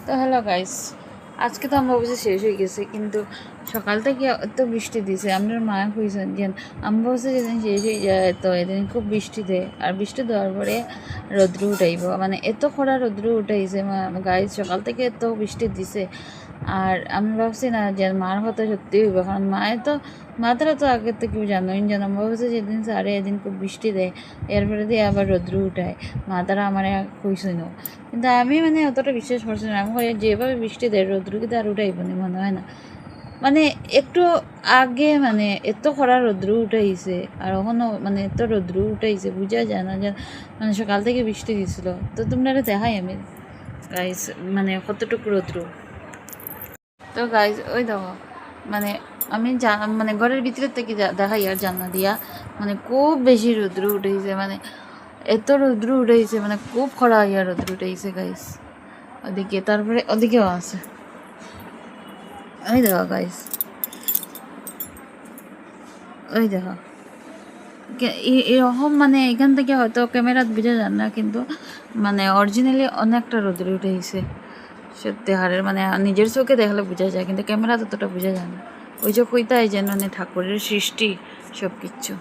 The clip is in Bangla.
তো হ্যালো গাইস, আজকে তো অমাবস্যা শেষ হয়ে গেছে, কিন্তু সকাল থেকে এত বৃষ্টি দিছে। আপনার মা কইছেন যে অমাবস্যা যেদিন শেষ হয়ে যায় তো এদিন খুব বৃষ্টি দেয়, আর বৃষ্টি দেওয়ার পরে রৌদ্র উঠাইব, মানে এত খরা রৌদ্র উঠাইছে গাইস। সকাল থেকে এত বৃষ্টি দিছে, আর আমি ভাবছি না যে মার কথা সত্যি হইব, কারণ মাতারা তো আগের থেকেও জানোই যে অমাবস্যা যেদিন সারে এদিন খুব বৃষ্টি দেয়, এরপরে দিয়ে আবার রৌদ্র উঠায়। মাতারা আমার কইছিল, কিন্তু আমি মানে অতটা বিশ্বাস করছি না। আমি যেভাবে বৃষ্টি দেয় রৌদ্র কিন্তু আর উঠাইব না মনে হয় না। মানে একটু আগে মানে এত খরা রৌদ্র উঠাইছে, আর এখনও মানে এত রৌদ্র উঠাইছে, বোঝা যায় না যে মানে সকাল থেকে বৃষ্টি দিছিল। তো তোমরা দেখাই আমি গাইস মানে কতটুকু রৌদ্র। তো গাইজ ওই দেখো, মানে আমি মানে ঘরের ভিতরের থেকে দেখাই আর জানলা দিয়া, মানে খুব বেশি রৌদ্র উঠেছে, মানে এত রৌদ্র উঠেছে, মানে খুব খরা হইয়া রৌদ্র উঠেছে গাইস। ওদিকে তারপরে ওদিকেও আছে, ওই দেখো গাইস, ওই দেখো এরকম। মানে এখান থেকে হয়তো ক্যামেরাত বোঝা যান না, কিন্তু মানে অরিজিনালি অনেকটা রৌদ্র উঠেছে সত্যি হারের। মানে নিজের চোখে দেখলে বোঝা যায়, কিন্তু ক্যামেরা ততটা বোঝা যায় না। ওই যে কইতাই যেন মানে ঠাকুরের সৃষ্টি সব কিচ্ছু।